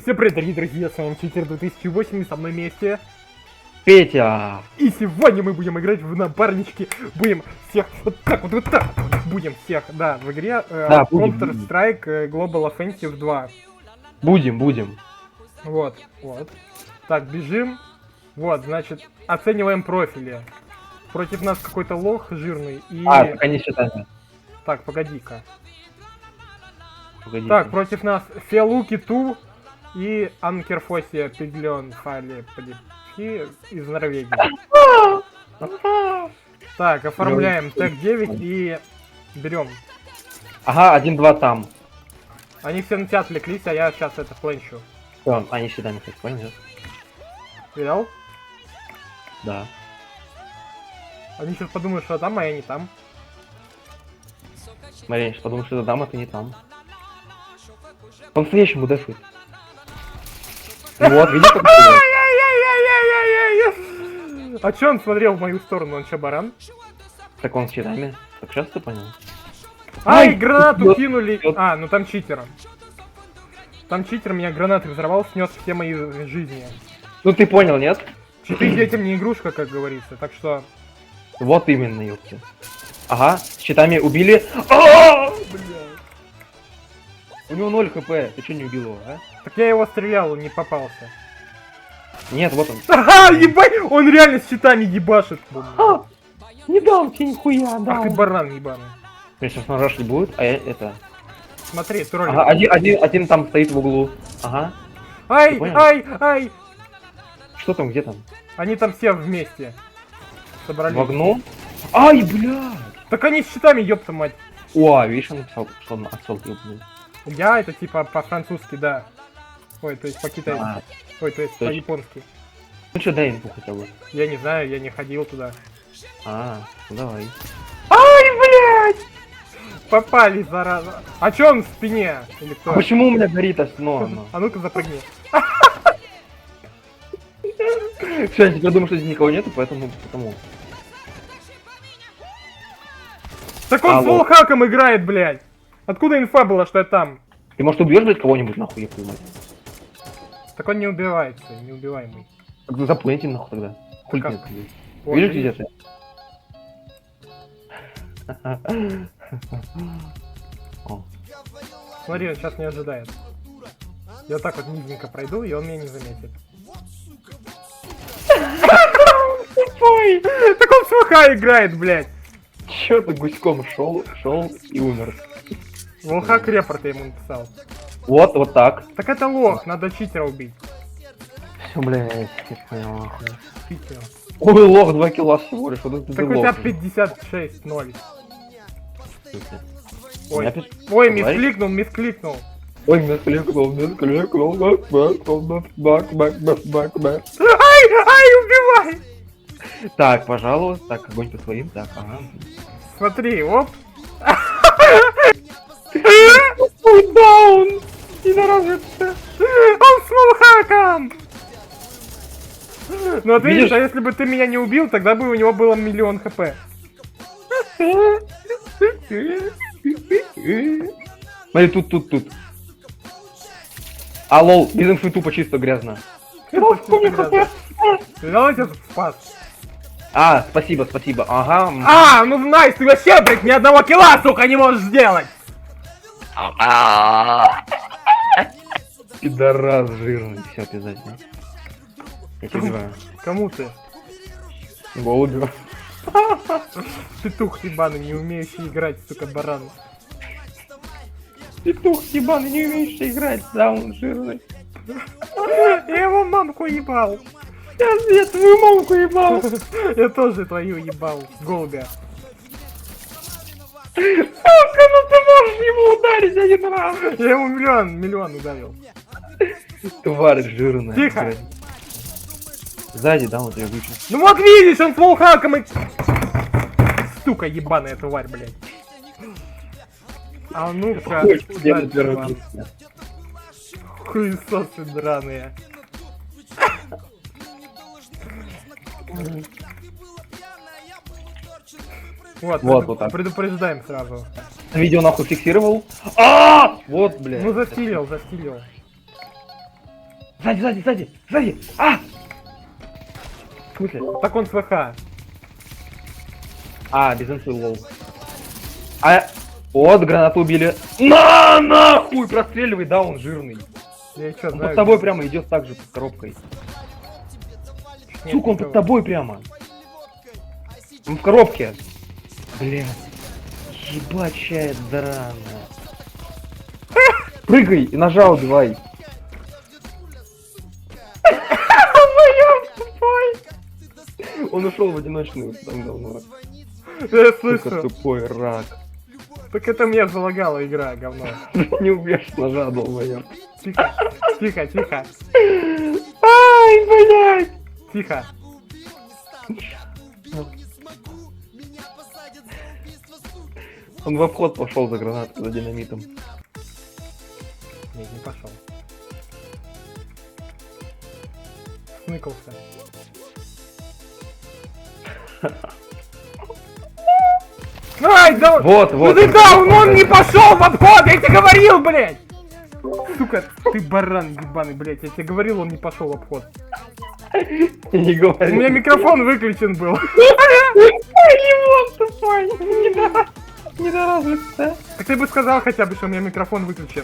Всем привет, дорогие друзья, с вами Читер 2008, и со мной вместе Петя! И сегодня мы будем играть в напарнички. Будем всех вот так вот будем всех, да, в игре Counter-Strike Global Offensive 2. Будем. Вот. Так, бежим. Вот, значит, оцениваем профили. Против нас какой-то лох жирный и... Так они считают. Так, погоди-ка. Так, против нас Фелуки Ту и Анкерфоси Пиглен Фали из Норвегии. Так, оформляем тег 9 и берем. Ага, 1-2 там. Они все на тебя отвлеклись, а я сейчас это фленчу. Все, они считают, хоть понял? Видал? Да. Они сейчас подумают, что там, а я не там. Марин, что подумал, что это там, а ты не там. По-настоящему дефит. Вот, видишь, как это? А чё он смотрел в мою сторону? Он чё, баран? Так он с щитами. Так сейчас ты понял? Ай, гранату кинули! А, ну там читер. Там читер меня гранатой взорвал, снес все мои жизни. Ну ты понял, нет? Читы детям не игрушка, как говорится, так что... Вот именно, ёпта. Ага, с щитами убили. У него 0 хп, ты чё не убил его, а? Так я его стрелял, он не попался. Нет, вот он. Ага, ебать! Он реально с щитами ебашит. Не дал тебе нихуя, да. Ах ты баран ебаный. Меня сейчас нажашли будет, а я это... Смотри, тролль. Ага, один там стоит в углу. Ага. Ай! Что там, где там? Они там все вместе собрались. В окно? Ай, блядь! Так они с щитами, ёпта мать. О, видишь, он написал, что он отцов ёбнул. Я это типа по-французски, да. Ой, то есть по-китайски. Ой, то есть по-японски. Ну что, дай инфу хотя бы. Я не знаю, я не ходил туда. Ну давай. Ай, блядь! Попали, зараза. А чё он в спине? Или кто? А почему у меня горит основа? А ну-ка запрыгни. Все, я теперь думаю, что здесь никого нету, поэтому... Так он с волхаком играет, блядь! Откуда инфа была, что я там? Ты, может, убьешь, блядь, кого-нибудь, нахуй, я понимаю? Так он не убивается, неубиваемый. Так заплатите, нахуй, тогда. Хуй Как? нет, блядь. Видишь, где ты? Смотри, он сейчас не ожидает. Я вот так вот низенько пройду, и он меня не заметит. Ой, так он с ВХ играет, блядь. Чё ты гуськом шел и умер? Волхак репорта ему написал. Вот так. Так это лох, надо читера убить. Все, блядь, я понял, нахуй. Читера. Ой, лох, 2 килла всего лишь, вот это Так ты у тебя лох. 56-0. Ой, Опять? ой, Давай. мискликнул. Ой, мискликнул. Ай, убивай! Так, пожалуйста, так, огонь по своим, так, ага. Смотри, оп. Даун! Он с волхаком! Ну вот видишь, а если бы ты меня не убил, тогда бы у него было 1 000 000 хп. Смотри, тут. А, лол, без инфы тупо чисто грязно. Видал, я тебя спас. А, спасибо, ага. А, ну найс, ты вообще, блядь, ни одного килла, сука, не можешь сделать! Пидорас жирный, все обязательно. Я тебя убиваю. Кому ты? Голубю. Петух ебаный, не умеющий играть, сука, баран. Петух ебаный, не умеющий играть, даун жирный. Я его мамку ебал. Я твою мамку ебал. Я тоже твою ебал, голубя. Сука, ну ты можешь его ударить один раз. Я ему миллион ударил. Тварь жирная. Тихо. Сзади, да, он тебя вычел. Ну вот видишь, он с волхаком и... Сука, ебаная тварь, блядь. А ну-ка, хуесосы драные. Вот так. Предупреждаем сразу. Видео нахуй фиксировал. Вот, блядь. Ну застилил. Сзади! А! В смысле? Так он с ВХ. А, без инфы, лол. А, вот, гранату убили. Нахуй! Простреливай, да, он жирный. Я чё, Он знаю, под тобой где- прямо идет так же, под коробкой. Нет, Сука, он никого. под тобой прямо. Он в коробке. Блядь. Ебачая драна. Прыгай и ножа убивай. Он ушел в одиночную там давно. Я Сука, слышу. тупой рак. Так это мне залагала игра, говно. Не убьешь ножа, долбоёб. Тихо, тихо. Ай, блядь! Тихо. Он в обход пошел за гранатой, за динамитом. Нет, не пошел. Сныкался. Ай, да... Вот. Ну ты да, он не пошел в обход, я тебе говорил, блядь! Сука, ты баран ебаный, блядь, я тебе говорил, он не пошел в обход. Я не У говорю. меня микрофон выключен был. Недоразвитая. Так ты бы сказал хотя бы, что у меня микрофон выключен.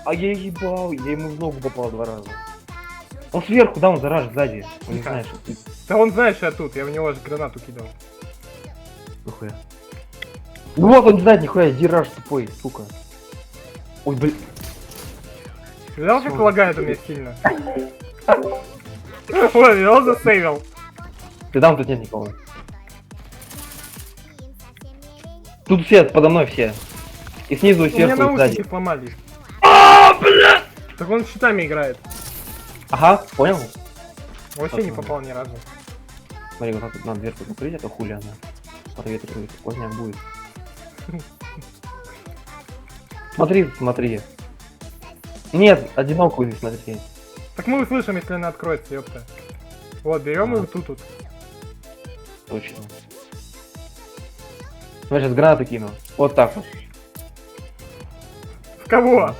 А я ебал, я ему в ногу попал 2 раза. Он сверху, да, он зараж сзади. Он не Тихо. знает, что ты. Да он знает, что я тут, я в него же гранату кидал. Нихуя. Ну вот он не знает нихуя, иди раж тупой, сука. Ой, блин. Видал, как лагает у меня сильно? Ой, видал, засейвил. Ты там тут нет никого. Тут все, подо мной все. И снизу, и У меня сверху, и сзади. наушники сломались. А, блядь! Так он с щитами играет. Ага, понял? Вообще не попал ни разу. Смотри, вот так вот надо дверку закрыть, а то хули она. Проветривает, поздняк будет. Смотри. Нет, одинокую здесь смотри. Так мы услышим, если она откроется, ёпта. Вот, берем Ага. и тут. Точно. Смотри, сейчас гранаты кину. Вот так вот. В кого?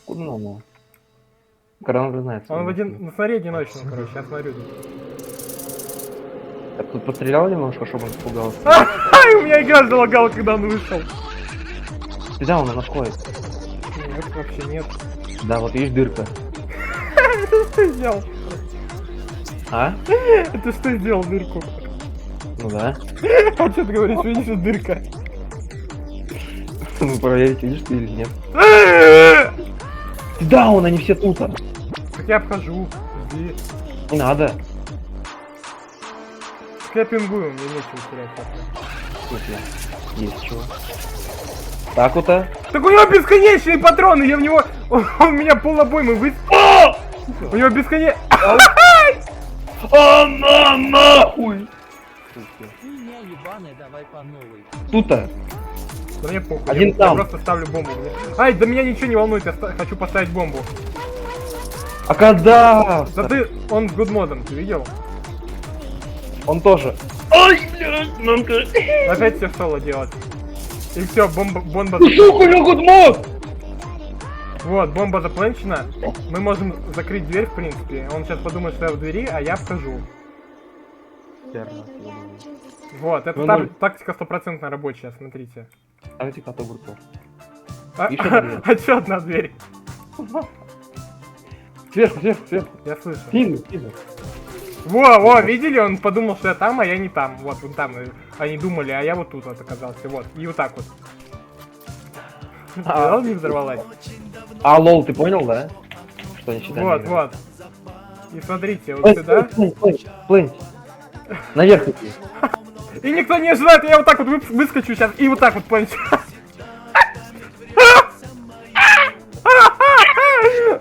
Куда надо? Гранаты знает. Он в один... Ну смотри одиночную, короче, я смотрю. Так, тут пострелял немножко, чтобы он испугался. Ай, у меня игра залагала, когда он вышел. Ты да, он находит. Нет, вообще нет. Да, вот видишь дырка. Это что сделал? А? Это что сделал дырку? Ну да. А что ты говоришь, видишь, дырка? Ну проверить, видишь ты или нет. Да, он, они все тут. Так я обхожу. Жди. Не надо. Так я пингую, мне нечего терять. Тут я. Есть чего. Так вот-то. Так у него бесконечные патроны, я в него... Он у меня полобоймы вы... У него бесконечные... А нахуй! Хуйня ебаная, давай по новой. Тут-то. Да мне похуй, Один я там. просто ставлю бомбу. Ай, да меня ничего не волнует, я хочу поставить бомбу. А когда? Да ты, он с гудмодом, ты видел? Он тоже. Ай, блядь, мамка. Опять все соло делать. И все, бомба... Сука, у него гудмод! Вот, бомба запланчена. Мы можем закрыть дверь, в принципе. Он сейчас подумает, что я в двери, а я вхожу. Вот, это Ну, там ноль. тактика 100% рабочая, смотрите. А эти коты буртов. А, Ещё дверь. а одна дверь? Сверху. Я слышу. Сильно. Во, видели? Он подумал, что я там, а я не там. Вот, вон там. Они думали, а я вот тут вот оказался. Вот, и вот так вот. Видал, не взорвалась? А, лол, ты понял, да? Что они считают? Вот. И смотрите, вот сюда. Плынь. Наверх иди. И никто не ожидает, я вот так вот выскочу сейчас и вот так вот планчу.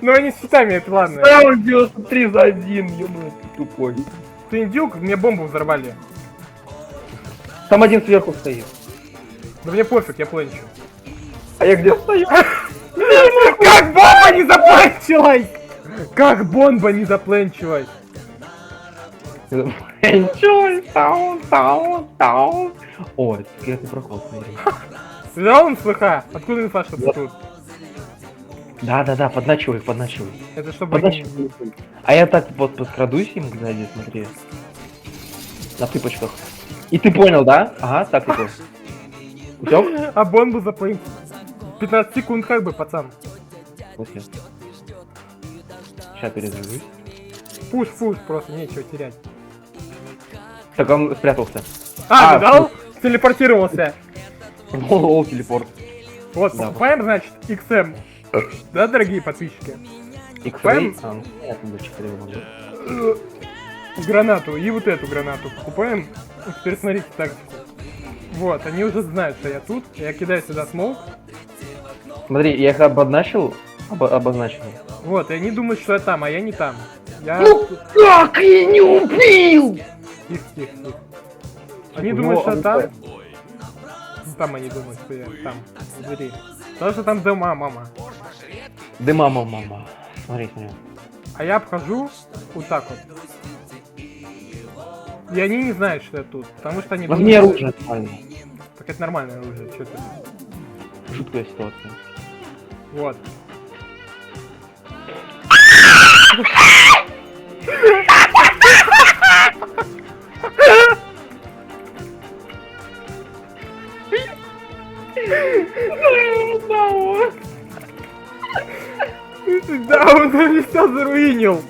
Ну они с щитами, это ладно. Раунд 93 за 1, ёбаный ты тупой. Ты индюк, мне бомбу взорвали. Там один сверху стоит. Да мне пофиг, я планчу. А я где стою? Как бомба не запланчилась? Как бомба не запланчилась? Enjoy, таун. О, это секретный проход, смотри. Взял он слыха? Откуда инфа, что ты Вот. тут? Да, подначивай, подначивай. Это чтобы... Подначивай. А я так вот подкрадусь им сзади, смотри. На цыпочках. И ты понял, да? Ага, так и то. Усёк? А бомбу заплыл. 15 секунд как бы, пацан. Окей. Сейчас перезагружусь. Пуш, просто нечего терять. Так он спрятался. А, А, видал? Телепортировался. Лол, телепорт. Вот, Да. покупаем, значит, XM. Да, дорогие подписчики? X-Ray? А, ну, понятно, для 4 могу. Гранату и вот эту гранату покупаем. И теперь смотрите тактику. Вот, они уже знают, что я тут. Я кидаю сюда смоук. Смотри, я их обозначил. Обозначил. Вот, и они думают, что я там, а я не там. Я... Ну как я не убил? Тихо. Они У думают, него что я там. АВП. Ну, там они думают, что я там. В двери. Потому что там дома, мама. Да мама. Смотри. А я обхожу вот так вот. И они не знают, что я тут. Потому что они Возьми оружие, нормально. Так это нормальное оружие, что ты. Жуткая ситуация. Вот. Да, он меня все заруинил.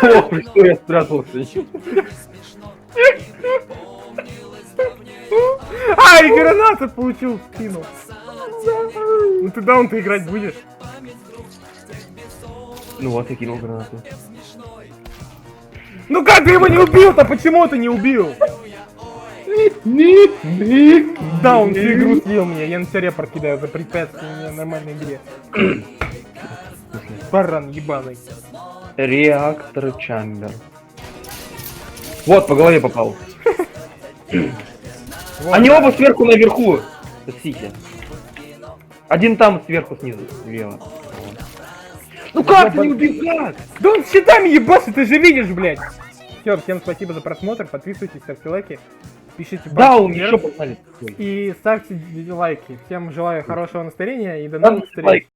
О, что я спрятался? Ай, гранату получил в спину. Ну ты даун-то играть будешь? Ну вот, я кинул гранату. Ну как ты его не убил-то? Почему ты не убил? Да, он всю игру съел меня, я на тебя репорт кидаю за препятствие в нормальной игре. Баран ебаный. Реактор Чамбер. Вот, по голове попал. Вот. Они оба сверху наверху. Спасите. Один там сверху снизу. Слева. Ну как ты не убегать? Да он с щитами ебашит, ты же видишь, блядь. Все, всем спасибо за просмотр, подписывайтесь, ставьте лайки, пишите Да, он вверх еще погнали. и ставьте лайки. Всем желаю хорошего настроения и до Ставьте новых встреч. лайк.